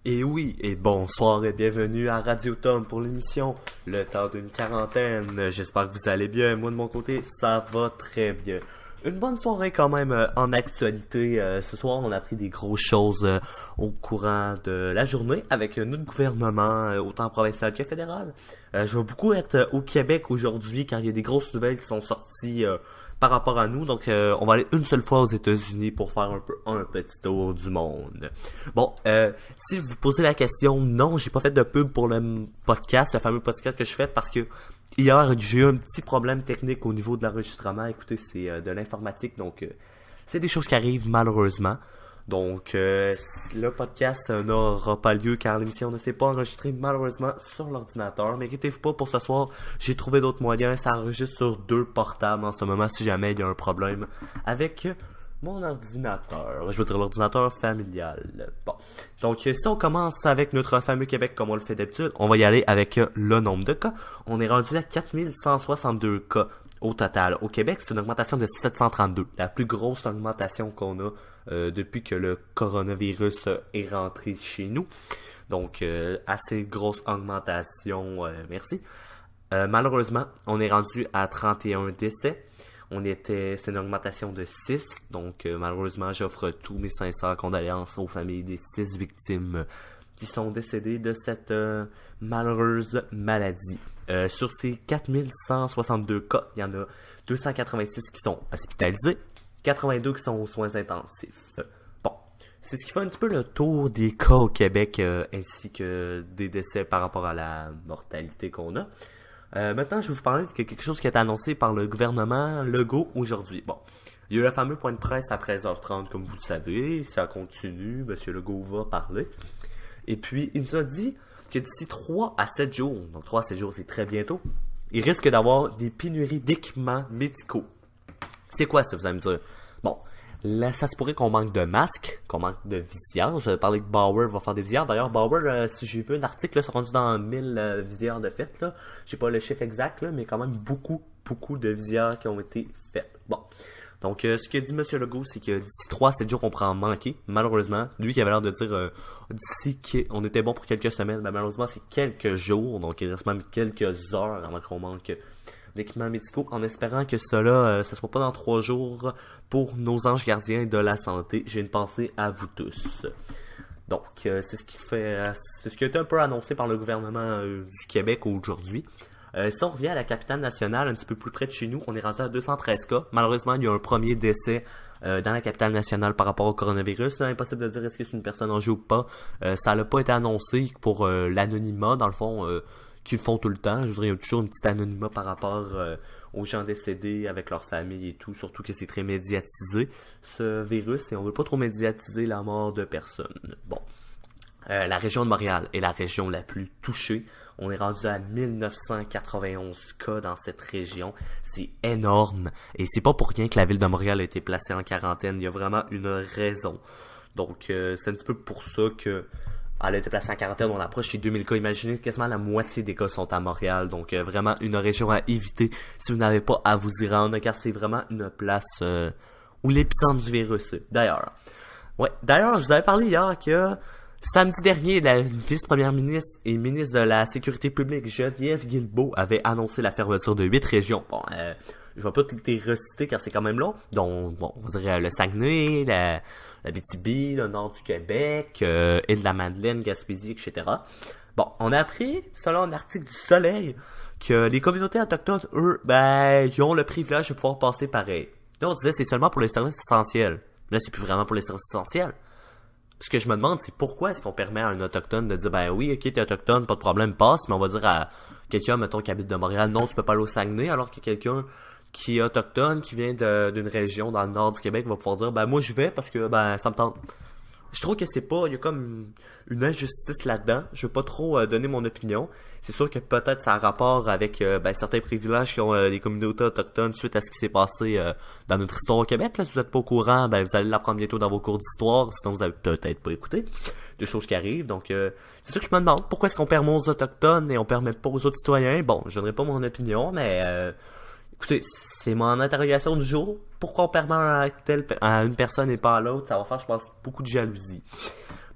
Et oui, et bonsoir et bienvenue à Radio Tom pour l'émission Le temps d'une quarantaine. J'espère que vous allez bien. Moi de mon côté, ça va très bien. Une bonne soirée quand même en actualité. Ce soir, on a appris des grosses choses au courant de la journée avec notre gouvernement, autant provincial que fédéral. Je vais beaucoup être au Québec aujourd'hui car il y a des grosses nouvelles qui sont sorties par rapport à nous. Donc, on va aller une seule fois aux États-Unis pour faire un petit tour du monde. Bon, si vous posez la question, non, j'ai pas fait de pub pour le podcast, le fameux podcast que je fais parce que hier, j'ai eu un petit problème technique au niveau de l'enregistrement. Écoutez, c'est de l'informatique, donc c'est des choses qui arrivent malheureusement. Donc, le podcast n'aura pas lieu car l'émission ne s'est pas enregistrée malheureusement sur l'ordinateur. Mais inquiétez-vous pas, pour ce soir, j'ai trouvé d'autres moyens. Ça enregistre sur 2 portables en ce moment si jamais il y a un problème avec mon ordinateur. Je veux dire l'ordinateur familial. Bon, donc si on commence avec notre fameux Québec comme on le fait d'habitude, on va y aller avec le nombre de cas. On est rendu à 4162 cas au total au Québec. C'est une augmentation de 732. La plus grosse augmentation qu'on a depuis que le coronavirus est rentré chez nous. Donc, assez grosse augmentation, merci. Malheureusement, on est rendu à 31 décès. C'est une augmentation de 6. Donc, malheureusement, j'offre tous mes sincères condoléances aux familles des 6 victimes qui sont décédées de cette malheureuse maladie. Sur ces 4162 cas, il y en a 286 qui sont hospitalisés, 82 qui sont aux soins intensifs. Bon, c'est ce qui fait un petit peu le tour des cas au Québec ainsi que des décès par rapport à la mortalité qu'on a. Maintenant, je vais vous parler de quelque chose qui a été annoncé par le gouvernement Legault aujourd'hui. Bon, il y a eu le fameux point de presse à 13h30, comme vous le savez. Ça continue, M. Legault va parler. Et puis, il nous a dit que d'ici 3 à 7 jours, donc 3 à 7 jours, c'est très bientôt, il risque d'avoir des pénuries d'équipements médicaux. C'est quoi ça, vous allez me dire? Bon, là, ça se pourrait qu'on manque de masques, qu'on manque de visières. Je vais parler que Bauer va faire des visières. D'ailleurs, Bauer, si j'ai vu un article, là, c'est rendu dans 1000 visières de faites. Là. J'ai pas le chiffre exact, là, mais quand même beaucoup de visières qui ont été faites. Bon. Donc, ce que dit M. Legault, c'est que d'ici 3 à 7 jours, on pourra en manquer. Malheureusement, lui qui avait l'air de dire d'ici qu'on était bon pour quelques semaines, ben, malheureusement, c'est quelques jours. Donc, il reste même quelques heures avant qu'on manque d'équipements médicaux, en espérant que cela, ça soit pas dans 3 jours pour nos anges gardiens de la santé. J'ai une pensée à vous tous. Donc, c'est ce qui a été un peu annoncé par le gouvernement du Québec aujourd'hui. Si on revient à la capitale nationale, un petit peu plus près de chez nous, on est rendu à 213 cas. Malheureusement, il y a un premier décès dans la capitale nationale par rapport au coronavirus. Là, impossible de dire est-ce que c'est une personne âgée ou pas. Ça n'a pas été annoncé pour l'anonymat, dans le fond, qu'ils font tout le temps. Je voudrais toujours une petite anonymat par rapport aux gens décédés avec leur famille et tout, surtout que c'est très médiatisé, ce virus, et on veut pas trop médiatiser la mort de personnes. Bon. La région de Montréal est la région la plus touchée. On est rendu à 1991 cas dans cette région. C'est énorme. Et c'est pas pour rien que la ville de Montréal a été placée en quarantaine. Il y a vraiment une raison. Donc, c'est un petit peu pour ça que elle a été placée en quarantaine. On approche les 2000 cas. Imaginez, quasiment la moitié des cas sont à Montréal. Donc, vraiment une région à éviter si vous n'avez pas à vous y rendre. Car c'est vraiment une place où l'épicentre du virus est. D'ailleurs, je vous avais parlé hier que samedi dernier, la vice-première ministre et ministre de la Sécurité publique, Geneviève Guilbeault, avait annoncé la fermeture de 8 régions. Bon, je vais pas toutes les reciter car c'est quand même long. Donc, bon, on dirait le Saguenay, la Abitibi, le nord du Québec, Île-de-la-Madeleine, Gaspésie, etc. Bon, on a appris, selon un article du Soleil, que les communautés autochtones, eux, ils ont le privilège de pouvoir passer pareil. Là, on disait c'est seulement pour les services essentiels. Là, c'est plus vraiment pour les services essentiels. Ce que je me demande, c'est pourquoi est-ce qu'on permet à un autochtone de dire, oui, ok, t'es autochtone, pas de problème, passe, mais on va dire à quelqu'un, mettons, qui habite de Montréal, non, tu peux pas aller au Saguenay, alors que quelqu'un qui est autochtone, qui vient d'une région dans le nord du Québec, va pouvoir dire, moi, je vais parce que, ça me tente. Je trouve que c'est pas, il y a comme une injustice là-dedans. Je veux pas trop donner mon opinion. C'est sûr que peut-être ça a rapport avec certains privilèges qu'ont les communautés autochtones suite à ce qui s'est passé dans notre histoire au Québec. Là, si vous êtes pas au courant, vous allez l'apprendre bientôt dans vos cours d'histoire, sinon vous avez peut-être pas écouté. Des choses qui arrivent. Donc c'est ça que je me demande. Pourquoi est-ce qu'on permet aux autochtones et on permet pas aux autres citoyens? Bon, je donnerai pas mon opinion, mais écoutez, c'est mon interrogation du jour. Pourquoi on permet à une personne et pas à l'autre? Ça va faire, je pense, beaucoup de jalousie.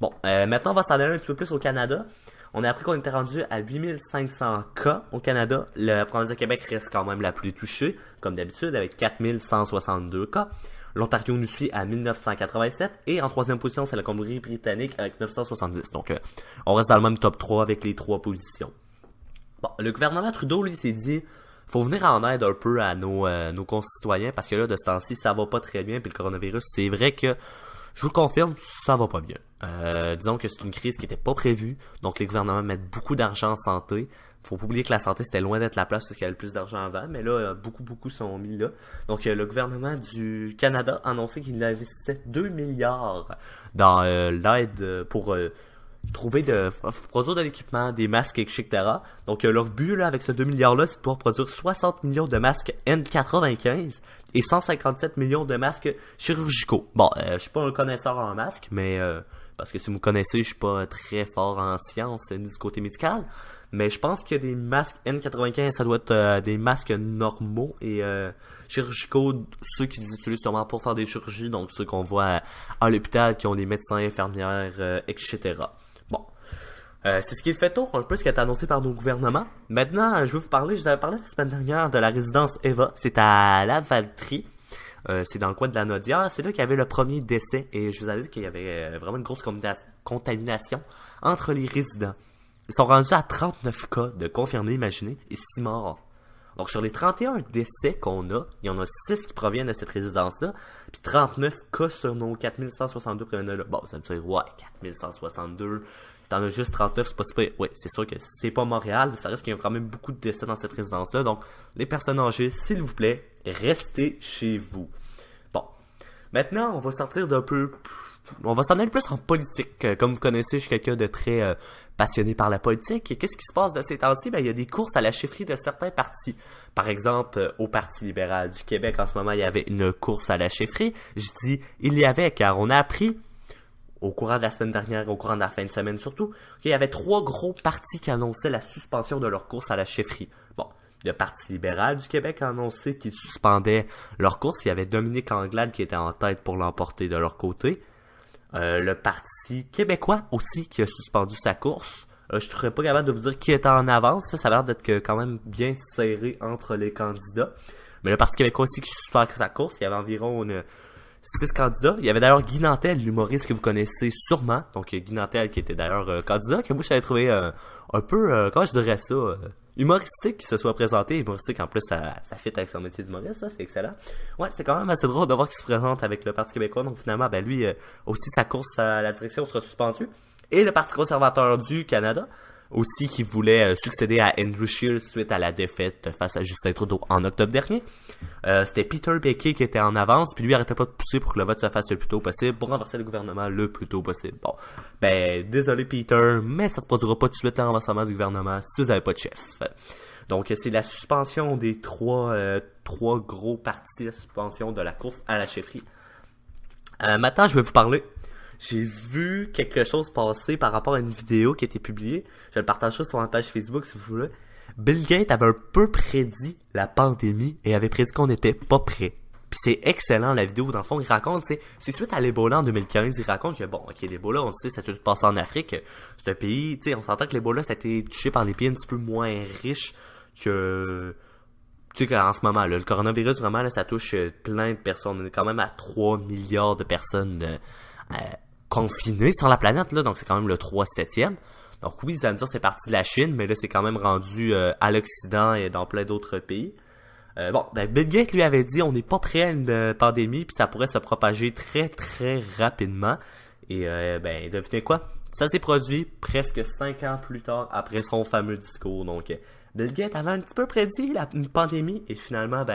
Bon, maintenant on va s'en aller un petit peu plus au Canada. On a appris qu'on était rendu à 8500 cas au Canada. La province de Québec reste quand même la plus touchée, comme d'habitude, avec 4162 cas. L'Ontario nous suit à 1987 et en troisième position, c'est la Colombie-Britannique avec 970. Donc, on reste dans le même top 3 avec les 3 positions. Bon, le gouvernement Trudeau, lui, s'est dit, faut venir en aide un peu à nos concitoyens parce que là, de ce temps-ci, ça va pas très bien. Puis le coronavirus, c'est vrai que, je vous le confirme, ça va pas bien. Disons que c'est une crise qui était pas prévue. Donc, les gouvernements mettent beaucoup d'argent en santé. Faut pas oublier que la santé, c'était loin d'être la place parce qu'il y avait le plus d'argent avant. Mais là, beaucoup sont mis là. Donc, le gouvernement du Canada a annoncé qu'il investissait 2 milliards dans l'aide pour produire de l'équipement, des masques, etc. Donc, leur but, là, avec ces 2 milliards-là, c'est de pouvoir produire 60 millions de masques N95 et 157 millions de masques chirurgicaux. Bon, je suis pas un connaisseur en masques, mais parce que si vous me connaissez, je suis pas très fort en sciences ni du côté médical. Mais je pense que des masques N95, ça doit être des masques normaux et chirurgicaux, ceux qui les utilisent sûrement pour faire des chirurgies, donc ceux qu'on voit à l'hôpital, qui ont des médecins, infirmières, etc. Bon, c'est ce qui est le fait tour, un peu ce qui a été annoncé par nos gouvernements. Maintenant, je vais vous parler, je vous avais parlé la semaine dernière de la résidence Eva, c'est à Lavaltrie. C'est dans le coin de la Naudière, c'est là qu'il y avait le premier décès et je vous avais dit qu'il y avait vraiment une grosse contamination entre les résidents. Ils sont rendus à 39 cas de confirmés, imaginez, et 6 morts. Donc sur les 31 décès qu'on a, il y en a 6 qui proviennent de cette résidence-là, puis 39 cas sur nos 4162 qu'on a là. Bon, ça me dit, ouais, 4162, si t'en as juste 39, c'est pas super. Oui, c'est sûr que c'est pas Montréal, ça reste qu'il y a quand même beaucoup de décès dans cette résidence-là. Donc, les personnes âgées, s'il vous plaît, restez chez vous. Bon, maintenant, on va sortir d'un peu... On va s'en aller plus en politique. Comme vous connaissez, je suis quelqu'un de très passionné par la politique. Et qu'est-ce qui se passe de ces temps-ci? Ben, il y a des courses à la chefferie de certains partis. Par exemple, au Parti libéral du Québec, en ce moment, il y avait une course à la chefferie. Je dis il y avait, car on a appris au courant de la semaine dernière, au courant de la fin de semaine surtout, qu'il y avait 3 gros partis qui annonçaient la suspension de leur course à la chefferie. Bon, le Parti libéral du Québec a annoncé qu'ils suspendaient leur course. Il y avait Dominique Anglade qui était en tête pour l'emporter de leur côté. Le Parti québécois aussi qui a suspendu sa course. Je ne serais pas capable de vous dire qui était en avance. Ça a l'air d'être quand même bien serré entre les candidats. Mais le Parti québécois aussi qui suspend sa course. Il y avait environ 6 candidats. Il y avait d'ailleurs Guy Nantel, l'humoriste que vous connaissez sûrement. Donc Guy Nantel qui était d'ailleurs candidat, que moi j'avais trouvé un peu, comment je dirais ça, humoristique qu'il se soit présenté. Humoristique en plus, ça fit avec son métier d'humoriste, ça c'est excellent. Ouais, c'est quand même assez drôle de voir qu'il se présente avec le Parti québécois. Donc finalement, ben lui aussi sa course à la direction sera suspendue. Et le Parti conservateur du Canada aussi qui voulait succéder à Andrew Scheer suite à la défaite face à Justin Trudeau en octobre dernier. C'était Peter Becky qui était en avance, puis lui arrêtait pas de pousser pour que le vote se fasse le plus tôt possible, pour renverser le gouvernement le plus tôt possible. Bon, ben désolé Peter, mais ça se produira pas tout de suite le renversement du gouvernement si vous avez pas de chef. Donc c'est la suspension des trois gros partis, la suspension de la course à la chefferie. Maintenant je vais vous parler. J'ai vu quelque chose passer par rapport à une vidéo qui a été publiée. Je le partagerai sur ma page Facebook si vous voulez. Bill Gates avait un peu prédit la pandémie et avait prédit qu'on n'était pas prêt. Puis c'est excellent la vidéo. Dans le fond, il raconte, c'est suite à l'Ebola en 2015, il raconte que bon, ok, l'Ebola, on le sait, ça a tout passé en Afrique. C'est un pays, tu sais, on s'entend que l'Ebola, ça a été touché par des pays un petit peu moins riches que... Tu sais qu'en ce moment, là, le coronavirus, vraiment, là, ça touche plein de personnes. On est quand même à 3 milliards de personnes confinés sur la planète, là, donc c'est quand même le 3/7e. Donc oui, ça veut dire c'est parti de la Chine, mais là c'est quand même rendu à l'Occident et dans plein d'autres pays. Bill Gates lui avait dit on n'est pas prêt à une pandémie, puis ça pourrait se propager très très rapidement. Et devinez quoi? Ça s'est produit presque 5 ans plus tard après son fameux discours. Donc Bill Gates avait un petit peu prédit une pandémie et finalement,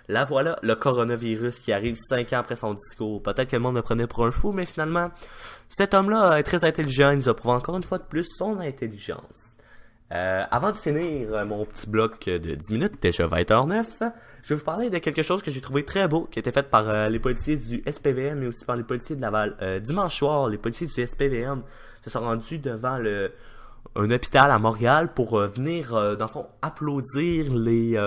la voilà, le coronavirus qui arrive 5 ans après son discours. Peut-être que le monde le prenait pour un fou, mais finalement, cet homme-là est très intelligent, il nous a prouvé encore une fois de plus son intelligence. Avant de finir mon petit bloc de 10 minutes, déjà 20h09, je vais vous parler de quelque chose que j'ai trouvé très beau, qui a été fait par les policiers du SPVM, mais aussi par les policiers de Laval. Dimanche soir, les policiers du SPVM se sont rendus devant un hôpital à Montréal pour venir, dans le fond, applaudir les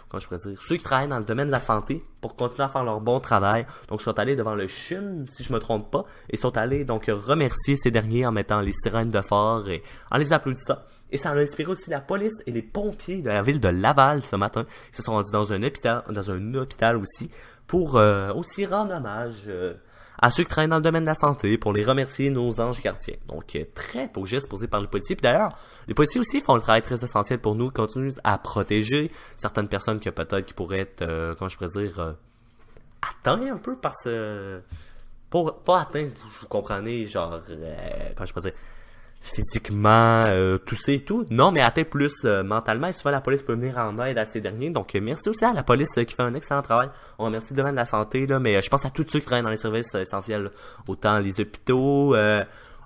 comment je pourrais dire, ceux qui travaillent dans le domaine de la santé pour continuer à faire leur bon travail. Donc, ils sont allés devant le CHUM, si je me trompe pas, et sont allés donc remercier ces derniers en mettant les sirènes de phare et en les applaudissant. Et ça a inspiré aussi la police et les pompiers de la ville de Laval ce matin, qui se sont rendus dans un hôpital aussi, pour aussi rendre hommage à ceux qui travaillent dans le domaine de la santé, pour les remercier, nos anges gardiens. Donc, très beau geste posé par les policiers. Puis d'ailleurs, les policiers aussi font un travail très essentiel pour nous, continuent à protéger certaines personnes que peut-être qui pourraient être, comment je pourrais dire, atteintes un peu par ce... Pas atteintes, vous comprenez, genre, comment je pourrais dire, physiquement, toussé et tout. Non, mais atteint plus mentalement. Et souvent, la police peut venir en aide à ces derniers. Donc, merci aussi à la police qui fait un excellent travail. On remercie le domaine de la santé, là, mais je pense à tous ceux qui travaillent dans les services essentiels, là. Autant les hôpitaux,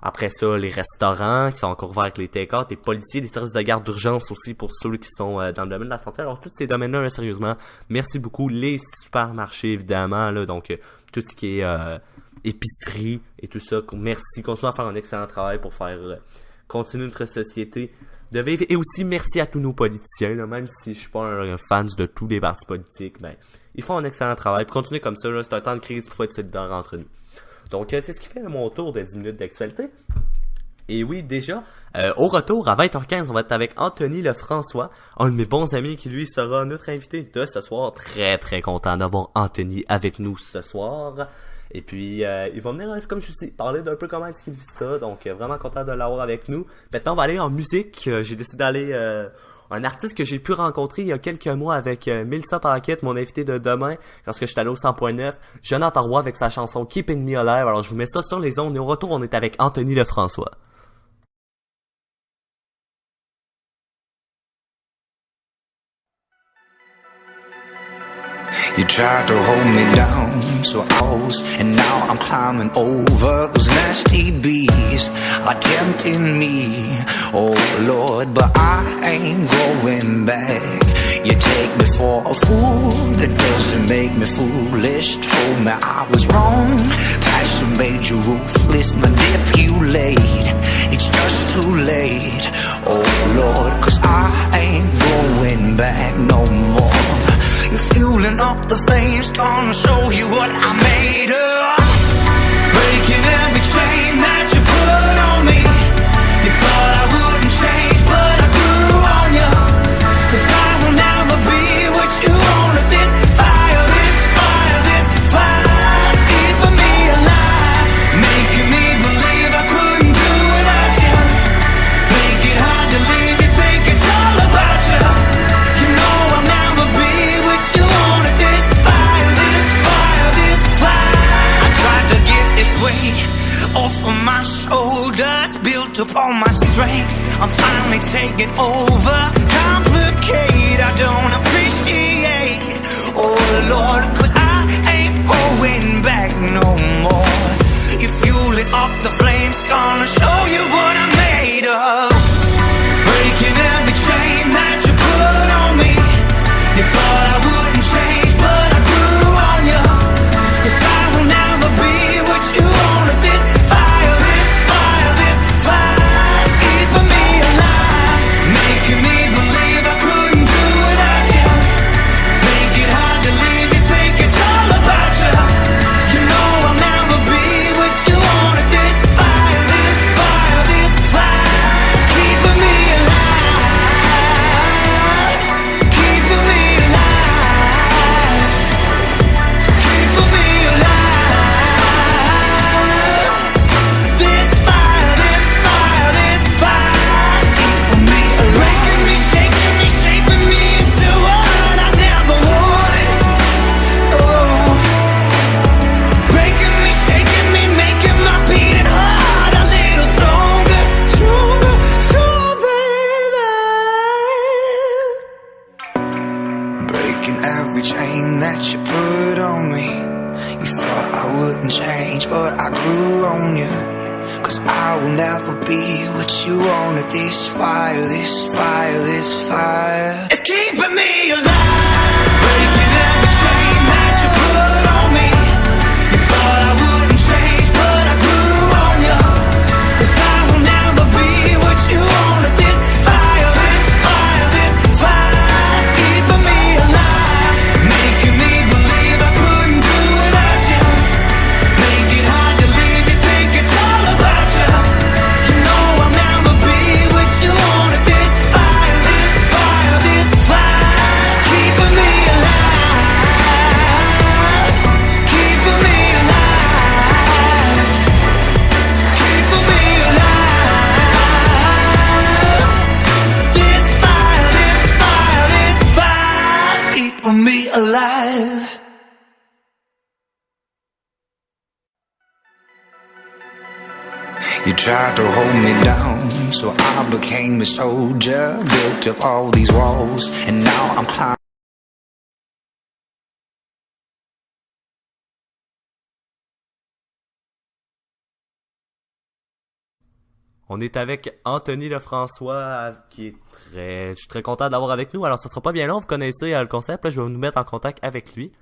après ça, les restaurants qui sont encore ouverts avec les take-out, les policiers, les services de garde d'urgence aussi pour ceux qui sont dans le domaine de la santé. Alors, tous ces domaines-là, sérieusement, merci beaucoup. Les supermarchés, évidemment, là, donc tout ce qui est... épicerie et tout ça. Merci. Continuez à faire un excellent travail pour faire continuer notre société de vivre. Et aussi, merci à tous nos politiciens, là, même si je suis pas un fan de tous les partis politiques, ben, ils font un excellent travail. Puis continuez comme ça, là, c'est un temps de crise, il faut être solidaire entre nous. Donc, c'est ce qui fait mon tour de 10 minutes d'actualité. Et oui, déjà, au retour, à 20h15, on va être avec Anthony Lefrançois, un de mes bons amis qui, lui, sera notre invité de ce soir. Très, très content d'avoir Anthony avec nous ce soir. Et puis, il va venir, comme je dis, parler d'un peu comment est-ce qu'il vit ça. Donc, vraiment content de l'avoir avec nous. Maintenant, on va aller en musique. J'ai décidé d'aller... un artiste que j'ai pu rencontrer il y a quelques mois avec Mélissa Paquette, mon invité de demain, quand j'étais allé au 100.9. Jonathan Roy avec sa chanson Keeping Me Alive. Alors, je vous mets ça sur les ondes. Et au retour, on est avec Anthony Lefrançois. You tried to hold me down, so I was, and now I'm climbing over those nasty bees are tempting me, oh Lord, but I ain't going back. You take me for a fool, that doesn't make me foolish. Told me I was wrong, passion made you ruthless, manipulate. It's just too late, oh Lord, 'cause I ain't going back no more. You're fueling up the flames, gonna show you what I made of. Breaking every chain that you put on me. You thought I wouldn't change, but I grew on you. 'Cause I will never be what you wanted. This fire's keeping me alive. Making me believe I couldn't do without you. Make it hard to leave, you think it's all about you. You know I'll never be you wanted. This fire, this fire. I tried to get this weight off of my shoulders, built up all my strength. I'm finally taking over. Complicate, I don't appreciate. Oh Lord, 'cause I ain't going back no more. You're fueling up the flames, gonna show you what I'm made of. Breaking every chain that you put on me. You thought I wouldn't change, but I grew on you. 'Cause I will never be what you wanted. This fire's keeping me alive. Making me believe I couldn't do without you. Make it hard to leave, you think it's all about you. You know I'll never be what you wanted. This fire's keeping me alive. Keeping me alive. Keeping me alive. This fire's keeping me alive. Breaking me, shaking me, shaping me into what I never wanted. Oh, breaking me, shaking me, making my beating heart a little stronger, baby. Breaking every chain that you put on me. You thought I wouldn't change, but I grew on you. 'Cause I will never be what you wanted. This fire, it's keeping me alive. Breaking every chain that you put on me. You thought I wouldn't change, but I grew on you. 'Cause I will never be what you wanted. This fire's keeping me alive. You tried to hold me down, so I became a soldier, built up all these walls, and now I'm climbing. On est avec Anthony Lefrançois, qui est je suis très content d'avoir avec nous. Alors, ça sera pas bien long, vous connaissez le concept. Là, je vais nous mettre en contact avec lui.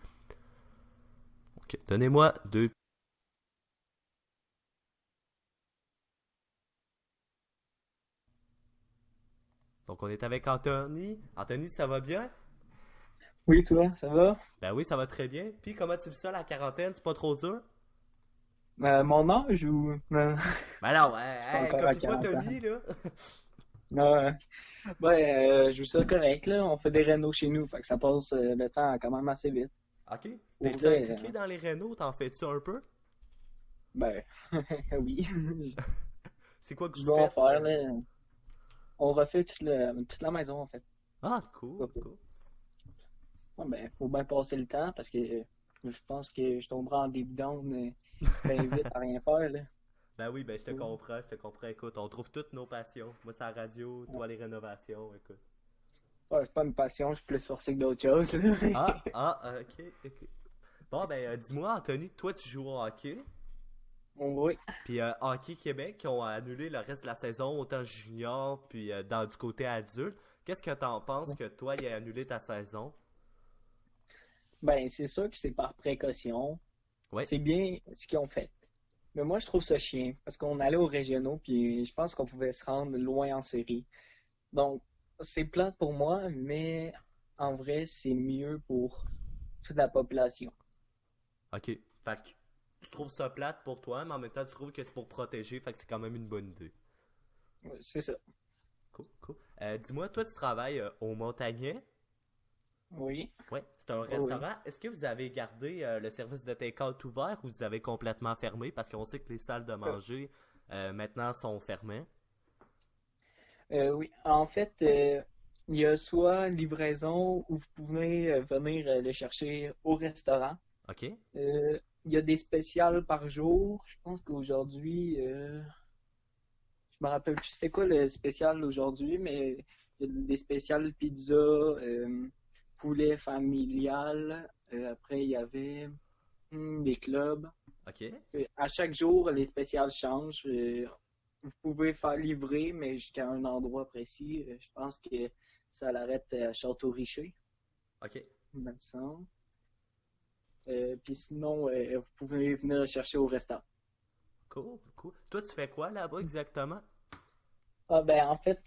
Ok, donnez-moi 2. Donc, on est avec Anthony. Anthony, ça va bien? Oui, toi, ça va? Ben oui, ça va très bien. Puis, comment tu vis ça, la quarantaine? C'est pas trop dur? Mon âge ou... Non, Ben non, je suis pas hey, encore à copie pas 40 ans. Tony, là. Ouais, je joue ça correct, là. On fait des rénaux chez nous, fait que ça passe le temps quand même assez vite. Ok. Pour T'es-tu vrai, impliqué dans les rénaux? T'en fais-tu un peu? ben, oui. C'est quoi que Je vous dois en faites? faire, là. On refait toute la maison, en fait. Ah, cool, Ouais, cool. ben, faut bien passer le temps parce que je pense que je tomberai en début d'onde bien vite à rien faire, là. Ben oui, ben je te comprends, je te comprends. Écoute, on trouve toutes nos passions. Moi, c'est la radio, toi, les rénovations, écoute. Ouais, c'est pas une passion, je suis plus forcé que d'autres choses, là. Ok, ok. Bon, ben, dis-moi, Anthony, toi, tu joues au hockey. Oui. Puis Hockey Québec, qui ont annulé le reste de la saison, autant junior, puis du côté adulte. Qu'est-ce que t'en penses que toi, il a annulé ta saison? Ben, c'est sûr que c'est par précaution. Ouais. C'est bien ce qu'ils ont fait. Mais moi, je trouve ça chiant parce qu'on allait aux régionaux puis je pense qu'on pouvait se rendre loin en série. Donc, c'est plate pour moi, mais en vrai, c'est mieux pour toute la population. Ok. Fait que tu trouves ça plate pour toi, mais en même temps, tu trouves que c'est pour protéger, fait que c'est quand même une bonne idée. C'est ça. Cool, cool. Dis-moi, toi, tu travailles au Montagnet. Oui. Ouais, c'est un Oui. restaurant. Est-ce que vous avez gardé le service de take-out ouvert ou vous avez complètement fermé? Parce qu'on sait que les salles de manger maintenant sont fermées. Oui. En fait, il y a soit livraison où vous pouvez venir le chercher au restaurant. Ok? Il y a des spéciales par jour. Je pense qu'aujourd'hui, je me rappelle plus c'était quoi le spécial aujourd'hui, mais il y a des spéciales pizza, poulet familial. Après, il y avait des clubs. Ok? À chaque jour, les spéciales changent. Vous pouvez faire livrer, mais jusqu'à un endroit précis. Je pense que ça l'arrête à Château-Richer, Ok. il me semble. Puis sinon, vous pouvez venir le chercher au restaurant. Cool, cool. Toi, tu fais quoi là-bas exactement? Ah ben en fait,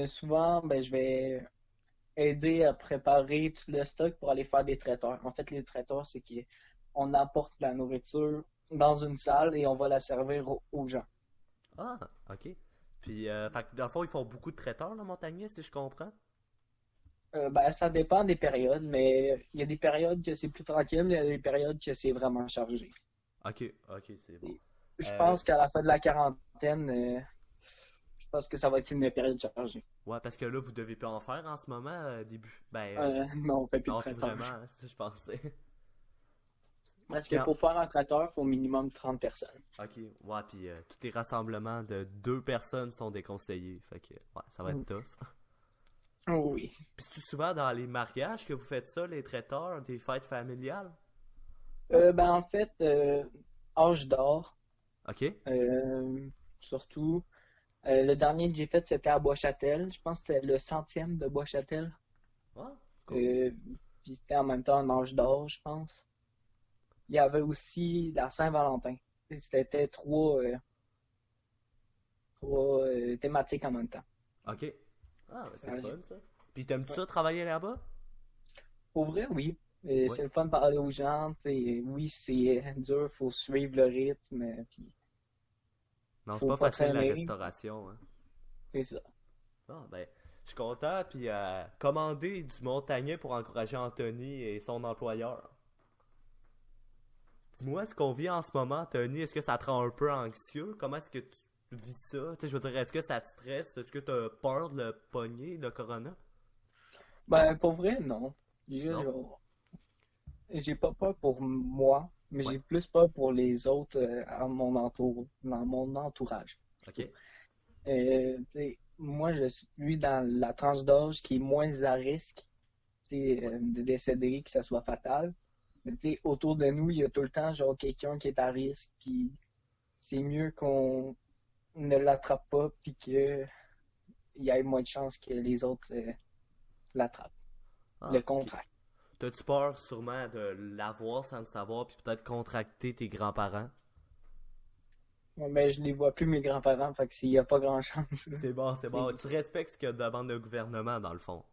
souvent, ben je vais aider à préparer tout le stock pour aller faire des traiteurs. En fait, les traiteurs, c'est qu'on apporte la nourriture dans une salle et on va la servir aux gens. Ah, ok. Puis, fait que dans le fond, ils font beaucoup de traiteurs, là, Montagnet, si je comprends. Ben, ça dépend des périodes, mais il y a des périodes que c'est plus tranquille, il y a des périodes que c'est vraiment chargé. Ok, ok, c'est bon. Et je Euh, pense qu'à la fin de la quarantaine, je pense que ça va être une période chargée. ouais, parce que là, vous devez pas en faire en ce moment, début. Ben, Non, on fait plus de non, plus traiteurs. vraiment, hein, c'est ça je pensais. Parce que Puis, pour faire un traiteur, il faut au minimum 30 personnes. ok, ouais, puis tous les rassemblements de 2 personnes sont déconseillés. Fait que, ouais, ça va être tough. Oui. Puis, c'est souvent dans les mariages que vous faites ça, les traiteurs, des fêtes familiales? Ben en fait, âge d'or, Ok? surtout. Le dernier que j'ai fait, c'était à Bois-Châtel. Je pense que c'était le centième de Bois-Châtel. Ouais, cool. Puis c'était en même temps un âge d'or, je pense. Il y avait aussi la Saint-Valentin. C'était trois thématiques en même temps. Ok. Ah, ben, c'est Ouais. le fun, ça. Puis, t'aimes-tu ça travailler là-bas? Pour vrai, oui. Ouais. C'est le fun de parler aux gens. T'sais, oui, c'est dur, faut suivre le rythme. Puis Non, c'est faut pas pas facile la traîner. restauration, hein. C'est ça. Ah, ben, je suis content, puis commander du Montagnet pour encourager Anthony et son employeur. Dis-moi, ce qu'on vit en ce moment, Anthony, est-ce que ça te rend un peu anxieux? Comment est-ce que tu vis ça? Tu sais, je veux dire, est-ce que ça te stresse? Est-ce que tu as peur de le pogner, le corona? Ben, pour vrai, non. Non? J'ai pas peur pour moi, Mais Ouais. j'ai plus peur pour les autres dans mon entourage. Ok. Moi, je suis dans la tranche d'âge qui est moins à risque de décéder, que ça soit fatal. Mais autour de nous, il y a tout le temps genre quelqu'un qui est à risque, qui c'est mieux qu'on ne l'attrape pas puis qu'il y ait moins de chances que les autres l'attrapent, Ah, le ok. contractent. T'as-tu peur sûrement de l'avoir sans le savoir, puis peut-être contracter tes grands-parents? Ouais, mais je les vois plus, mes grands-parents, fait que s'il y a pas grand chance. C'est bon, c'est bon. C'est- Tu respectes ce que demande le gouvernement, dans le fond.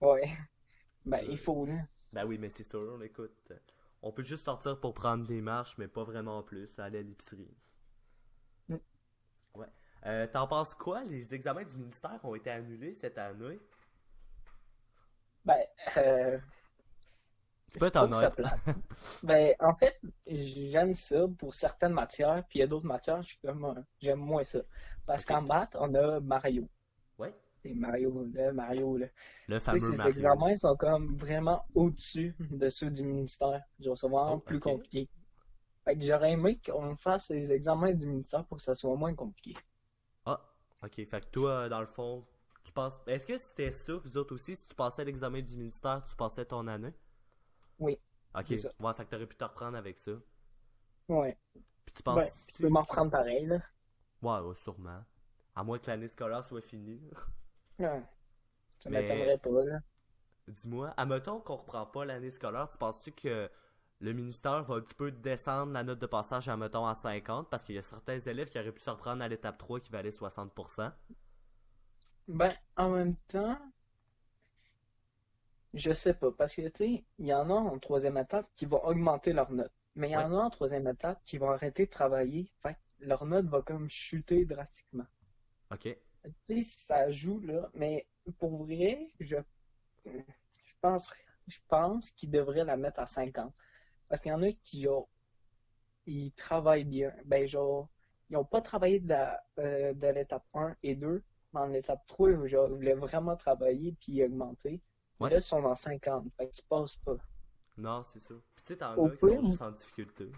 Ouais, ben il Euh, faut, là. Ben oui, mais c'est sûr, écoute. On peut juste sortir pour prendre des marches, mais pas vraiment plus, aller à l'épicerie. Mm. Ouais. T'en penses quoi? Les examens du ministère ont été annulés cette année. Ben, euh, Tu peux je être trouve ça honnête. plate. Ben, en fait, j'aime ça pour certaines matières, puis il y a d'autres matières, je suis comme, j'aime moins ça. Parce Ok. qu'en maths, on a Mario. Ouais. Et Mario, là. Le Tu sais, fameux ces Mario. examens sont comme vraiment au-dessus de ceux du ministère. Genre, c'est vraiment Oh, plus ok. compliqué. Fait que j'aurais aimé qu'on fasse les examens du ministère pour que ça soit moins compliqué. Ah, ok. Fait que toi, dans le fond, tu penses. Est-ce que c'était ça, vous autres aussi, si tu passais l'examen du ministère, tu passais ton année? Oui, Ok. c'est ça. Ouais, fait que t'aurais pu te reprendre avec ça. Ouais. Puis tu Ben, tu peux penses-tu m'en que. prendre pareil, là. Ouais, ouais, sûrement. À moins que l'année scolaire soit finie. Ouais. Ça Mais m'étonnerait pas, là. dis-moi, admettons qu'on reprend pas l'année scolaire, tu penses-tu que le ministère va un petit peu descendre la note de passage, admettons, à 50 parce qu'il y a certains élèves qui auraient pu se reprendre à l'étape 3 qui valait 60%? Ben, en même temps, je sais pas, parce que, tu sais, il y en a en troisième étape qui vont augmenter leur note. Mais il y Ouais, en a en troisième étape qui vont arrêter de travailler. Fait que leur note va comme chuter drastiquement. ok. Tu sais, ça joue, là. Mais pour vrai, pense, je pense qu'ils devraient la mettre à 50. Parce qu'il y en a qui, genre, ils travaillent bien. Ben, genre, ils n'ont pas travaillé de l'étape 1 et 2, mais en étape 3, genre, ils voulaient vraiment travailler puis augmenter. Mais Ouais, là, ils sont dans 50, fait qu'ils passent pas. non, c'est sûr. Puis tu sais, t'en Au as qui sont pire, juste en difficulté.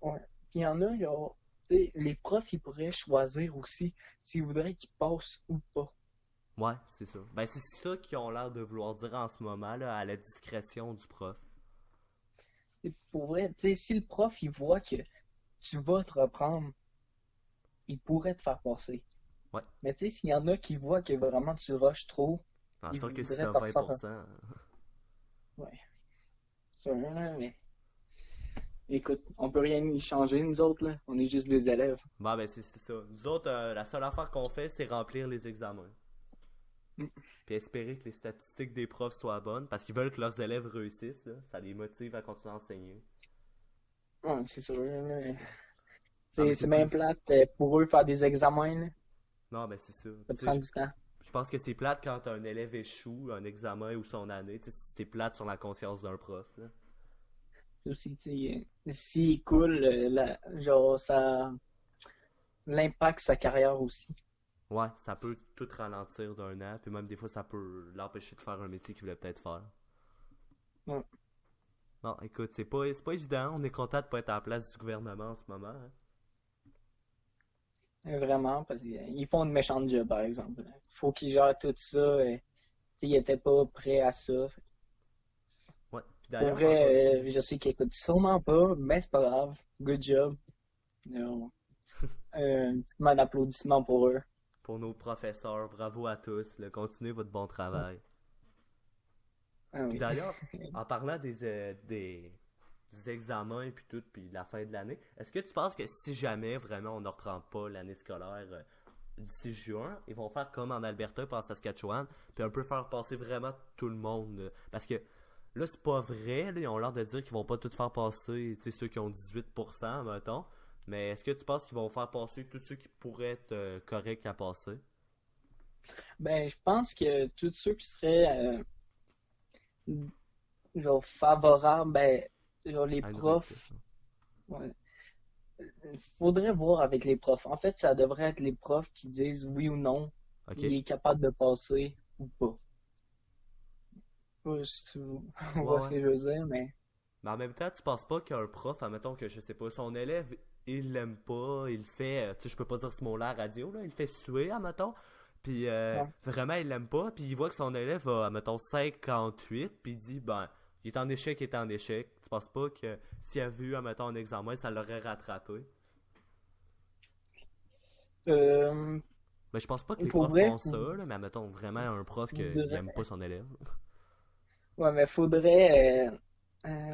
ouais. Puis il y en a, genre, tu sais, les profs, ils pourraient choisir aussi s'ils voudraient qu'ils passent ou pas. Ouais, c'est ça. Ben, c'est ça qu'ils ont l'air de vouloir dire en ce moment, là, à la discrétion du prof. Et pour vrai, tu sais, si le prof, il voit que tu vas te reprendre, il pourrait te faire passer. Ouais. Mais tu sais, s'il y en a qui voient que vraiment tu rushes trop, C'est ils sûr que si voudraient t'as te refaire. 20%. Ouais, c'est vrai, mais écoute, on peut rien y changer, nous autres, là. On est juste des élèves. Bon, ben, c'est ça. Nous autres, la seule affaire qu'on fait, c'est remplir les examens. Mm. Puis espérer que les statistiques des profs soient bonnes, parce qu'ils veulent que leurs élèves réussissent, là. Ça les motive à continuer à enseigner. Ouais, c'est sûr, là. Ah, mais C'est c'est bien plus. plate pour eux faire des examens, là. Non, ben, c'est ça. Ça Puis, tu sais, prend du temps. je pense que c'est plate quand un élève échoue un examen ou son année. Tu sais, c'est plate sur la conscience d'un prof, là. Puis aussi, tu sais, s'il coule, genre, ça l'impact sa carrière aussi. Ouais, ça peut tout ralentir d'un an, puis même des fois, ça peut l'empêcher de faire un métier qu'il voulait peut-être faire. Ouais. Non, écoute, c'est pas évident. On est content de pas être à la place du gouvernement en ce moment, hein. Vraiment, parce qu'ils font une méchante job, par exemple. Faut qu'ils gèrent tout ça. Tu sais, ils étaient pas prêts à ça. Ouais. Puis Pour d'ailleurs, en vrai, continuant. je sais qu'ils écoutent sûrement pas, mais c'est pas grave. Good job. Un petit main d'applaudissement pour eux. Pour nos professeurs, bravo à tous, là, continuez votre bon travail. Ah Puis oui. d'ailleurs, en parlant des examens et puis tout, puis la fin de l'année, est-ce que tu penses que si jamais vraiment on ne reprend pas l'année scolaire d'ici juin, ils vont faire comme en Alberta et en Saskatchewan, puis un peu faire passer vraiment tout le monde, là? Parce que là, c'est pas vrai, là, ils ont l'air de dire qu'ils vont pas tout faire passer, tu sais, ceux qui ont 18%, mettons. Mais est-ce que tu penses qu'ils vont faire passer tous ceux qui pourraient être corrects à passer? Ben, je pense que tous ceux qui seraient genre favorables, ben, genre les À une réussite, profs, là. ouais. Faudrait voir avec les profs. En fait, ça devrait être les profs qui disent oui ou non, Ok. il est capable de passer ou pas. Je sais pas si tu Ouais, vois ce ouais. que je veux dire, mais Mais en même temps, tu penses pas qu'un prof, admettons que, je sais pas, son élève, il l'aime pas, il fait, tu sais, je peux pas dire ce mot-là à la radio, là, il fait suer, admettons, puis Ouais. vraiment, il l'aime pas, puis il voit que son élève a, admettons, 58, puis il dit, ben, il est en échec, il est en échec. Tu penses pas que s'il avait eu, admettons, un examen, ça l'aurait rattrapé? Euh, Mais je pense pas que les pour profs vrai, font ça, là, mais admettons, vraiment un prof qui faudrait, aime pas son élève. ouais, mais faudrait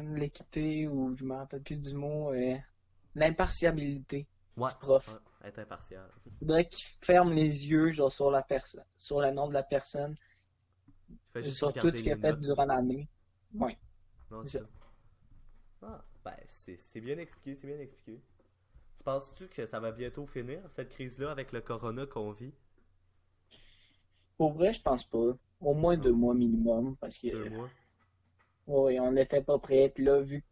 l'équité, ou je me rappelle plus du mot, l'impartialité Ouais, du prof. ouais, être impartial. Faudrait qu'il ferme les yeux, genre, sur la personne, sur le nom de la personne, Il fait juste sur tout regarder ce qu'il les a fait notes. durant l'année. Ouais, Non, c'est c'est ça. ça. Ah, ben, c'est bien expliqué, c'est bien expliqué. Tu penses-tu que ça va bientôt finir, cette crise-là, avec le corona qu'on vit? Pour vrai, je pense pas. Au moins Non? 2 mois minimum, parce que, 2 mois? ouais, on n'était pas prêts. Puis là, vu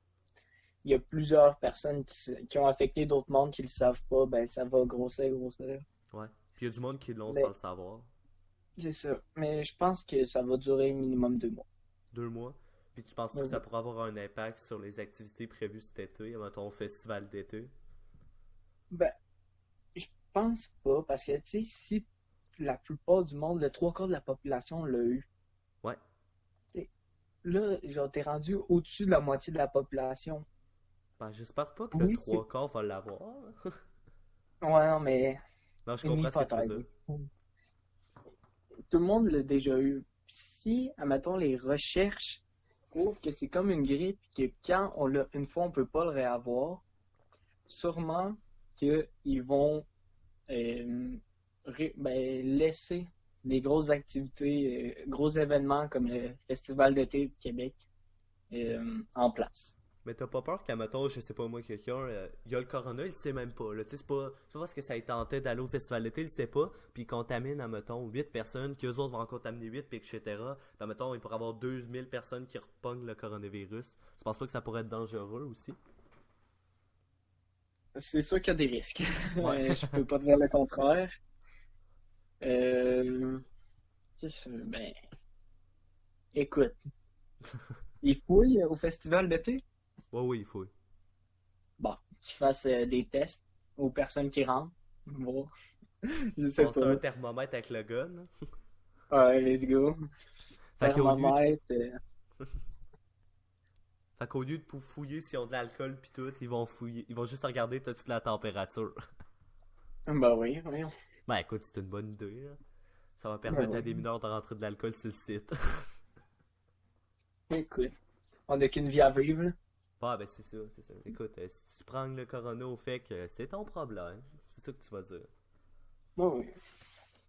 qu'il y a plusieurs personnes qui ont affecté d'autres mondes qui le savent pas, ben, ça va grossir, grossir. Ouais. Puis il y a du monde qui l'ont sans Mais, le savoir. c'est ça. Mais je pense que ça va durer minimum 2 mois. 2 mois. Puis tu penses-tu que ça Oui. pourrait avoir un impact sur les activités prévues cet été, mettons, au festival d'été? Ben, je pense pas, parce que, tu sais, si la plupart du monde, le 3 quarts de la population l'a eu, Ouais. tu sais, là, genre, t'es rendu au-dessus de la moitié de la population. Ben, j'espère pas que le Oui, c'est... 3 quarts va l'avoir. Ouais, non, mais Non, je une comprends ce que tu veux hypothèse. dire. Tout le monde l'a déjà eu. Si, admettons, les recherches prouvent que c'est comme une grippe, que quand on l'a une fois, on peut pas le réavoir, sûrement qu'ils vont laisser des grosses activités, gros événements comme le Festival d'été de Québec en place. Mais t'as pas peur qu'à mettons, je sais pas moi, quelqu'un, il y a le corona, il sait même pas. Là, tu sais, c'est pas parce que ça a tenté d'aller au festival d'été, il sait pas, puis il contamine, à mettons, 8 personnes, qu'eux autres vont en contaminer 8, puis etc. Puis à mettons, il pourrait y avoir 2000 personnes qui repognent le coronavirus. Tu penses pas que ça pourrait être dangereux aussi? C'est sûr qu'il y a des risques. Ouais. Je peux pas dire le contraire. Euh, ben, écoute, il fouille au Festival d'été. Ouais, oui, il faut. Bon, qu'ils fassent des tests aux personnes qui rentrent. Bon, je sais Passer un pas. thermomètre avec le gun. Là. Ouais, let's go. Fait qu'au lieu de, Thermomètre. fait qu'au lieu de fouiller s'ils ont de l'alcool pis tout, ils vont fouiller, ils vont juste regarder t'as-tu de la température. Ben oui, oui. Ben écoute, c'est une bonne idée, là. Ça va Ben permettre à oui. des mineurs de rentrer de l'alcool sur le site. Écoute, on n'a qu'une vie à vivre, là. Ah ben c'est ça, c'est ça. Écoute, si tu prends le corona au fait que c'est ton problème, c'est ça que tu vas dire. Ben oui.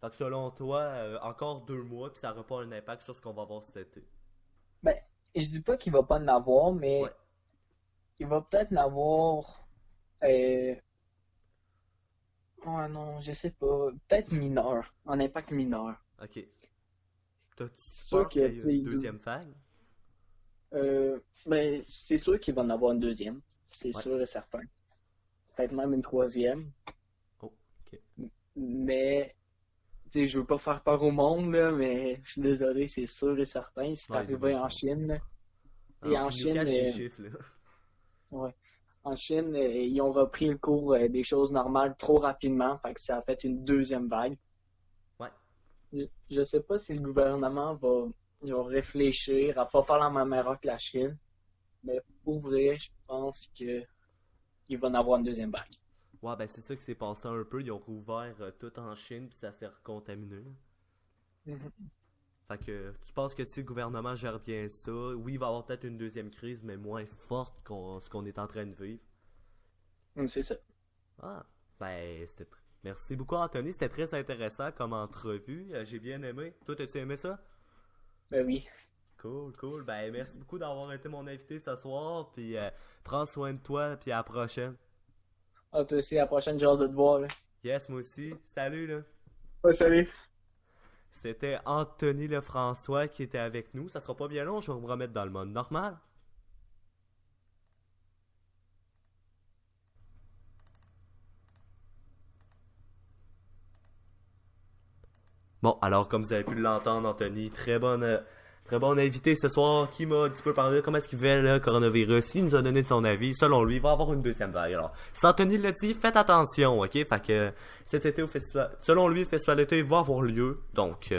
Fait que selon toi, encore 2 mois, puis ça n'aura pas un impact sur ce qu'on va voir cet été. Ben, je dis pas qu'il va pas en avoir, Ouais, mais il va peut-être en avoir. Euh... Ouais, non, je sais pas. Peut-être mineur. En impact mineur. ok. T'as-tu C'est sûr peur qu'il que, y tu ait sais, une deuxième vague? ben, c'est sûr qu'il va en avoir une deuxième. C'est Ouais. sûr et certain. Peut-être même une troisième. Oh, ok. Mais, tu sais, je veux pas faire peur au monde, là, mais je suis désolé, c'est sûr et certain. C'est Ouais, il y a de arrivé bonnes en chances. Chine, là. Et Alors, en il nous Chine, cache les chiffres, là. ouais. En Chine, ils ont repris le cours des choses normales trop rapidement, fait que ça a fait une deuxième vague. Ouais. Je sais pas si le gouvernement va réfléchir à pas faire la même erreur que la Chine, mais pour vrai, je pense que il va en avoir une deuxième vague. Ouais, ben c'est ça qui s'est passé un peu. Ils ont rouvert tout en Chine, puis ça s'est recontaminé. Mhm. Fait que tu penses que si le gouvernement gère bien ça, oui, il va y avoir peut-être une deuxième crise, mais moins forte qu'on ce qu'on est en train de vivre. C'est ça. Ah, ben merci beaucoup Anthony, c'était très intéressant comme entrevue. J'ai bien aimé. Toi, t'as-tu aimé ça? Ben oui. Cool, cool. Ben merci beaucoup d'avoir été mon invité ce soir, puis prends soin de toi, puis à la prochaine. Ah, toi aussi, à la prochaine, j'ai hâte de te voir, là. Yes, moi aussi. Salut là. Ouais, salut. C'était Anthony Lefrançois qui était avec nous. Ça sera pas bien long, je vais vous remettre dans le mode normal. Bon, alors comme vous avez pu l'entendre, Anthony, très bonne très bon invité ce soir qui m'a un petit peu parlé de comment est-ce qu'il fait le coronavirus. Il nous a donné de son avis. Selon lui, il va y avoir une deuxième vague. Alors, si Anthony l'a dit, faites attention, ok? Fait que cet été au festival, selon lui, le festival d'été va avoir lieu. Donc,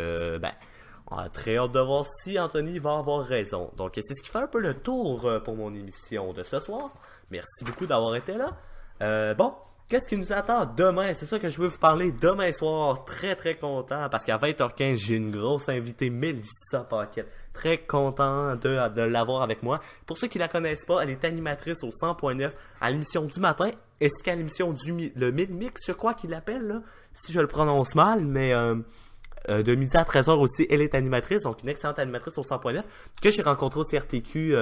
on a très hâte de voir si Anthony va avoir raison. Donc, c'est ce qui fait un peu le tour pour mon émission de ce soir. Merci beaucoup d'avoir été là. Bon, qu'est-ce qui nous attend demain? C'est ça que je veux vous parler demain soir. Très très content parce qu'à 20h15, j'ai une grosse invitée, Mélissa Paquette. Très content de l'avoir avec moi. Pour ceux qui la connaissent pas, elle est animatrice au 100.9 à l'émission du matin, ainsi qu'à l'émission le Mid-Mix, je crois qu'il l'appelle, là, si je le prononce mal, mais de midi à 13h aussi, elle est animatrice, donc une excellente animatrice au 100.9, que j'ai rencontré au CRTQ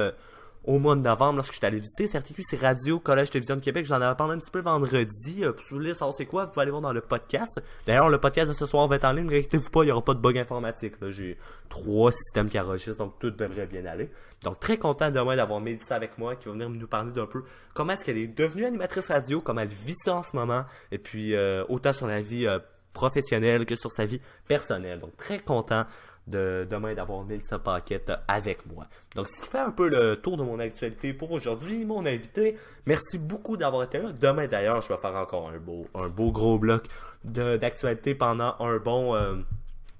au mois de novembre lorsque j'étais allé visiter. CRTQ, c'est Radio Collège Télévision de Québec. Je vous en avais parlé un petit peu vendredi. Pour vous voulez savoir c'est quoi, vous pouvez aller voir dans le podcast. D'ailleurs, le podcast de ce soir va être en ligne. Ne inquiétez-vous pas, il n'y aura pas de bug informatique. Là. J'ai 3 systèmes qui enregistrent, donc tout devrait bien aller. Donc, très content demain d'avoir Mélissa avec moi, qui va venir nous parler d'un peu comment est-ce qu'elle est devenue animatrice radio, comment elle vit ça en ce moment, et puis autant sur la vie professionnelle que sur sa vie personnelle. Donc, très content demain d'avoir Mélissa Paquette avec moi. Donc, ce qui fait un peu le tour de mon actualité pour aujourd'hui. Mon invité, merci beaucoup d'avoir été là. Demain, d'ailleurs, je vais faire encore un beau gros bloc d'actualité pendant un bon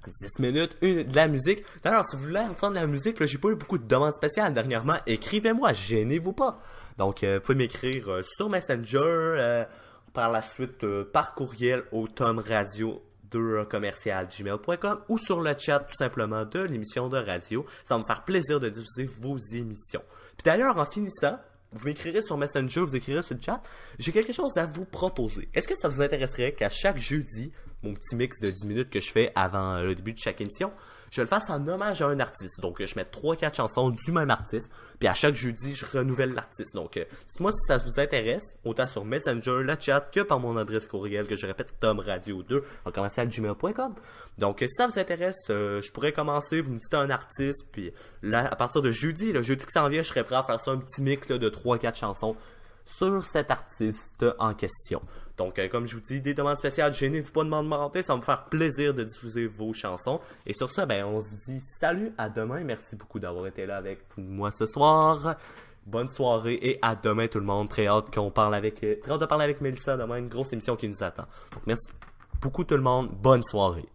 10 minutes, de la musique. D'ailleurs, si vous voulez entendre de la musique, là, j'ai pas eu beaucoup de demandes spéciales dernièrement. Écrivez-moi, gênez-vous pas. Donc, vous pouvez m'écrire sur Messenger, par la suite par courriel au tomradio2commercial@gmail.com ou sur le chat tout simplement de l'émission de radio. Ça va me faire plaisir de diffuser vos émissions. Puis d'ailleurs, en finissant, vous m'écrirez sur Messenger, vous écrirez sur le chat, j'ai quelque chose à vous proposer. Est-ce que ça vous intéresserait qu'à chaque jeudi, mon petit mix de 10 minutes que je fais avant le début de chaque émission, je le fasse en hommage à un artiste. Donc, je mets 3-4 chansons du même artiste. Puis à chaque jeudi, je renouvelle l'artiste. Donc, dites-moi si ça vous intéresse, autant sur Messenger, le chat, que par mon adresse courriel, que je répète, tomradio2@gmail.com. Donc, si ça vous intéresse, je pourrais commencer, vous me dites un artiste, puis là, à partir de jeudi, le jeudi qui s'en vient, je serais prêt à faire ça, un petit mix là, de 3-4 chansons sur cet artiste en question. Donc, comme je vous dis, des demandes spéciales, gênez-vous pas de m'en demander, ça va me faire plaisir de diffuser vos chansons. Et sur ça, on se dit salut, à demain. Merci beaucoup d'avoir été là avec moi ce soir. Bonne soirée et à demain tout le monde. Très hâte de parler avec Mélissa demain, une grosse émission qui nous attend. Donc, merci beaucoup tout le monde. Bonne soirée.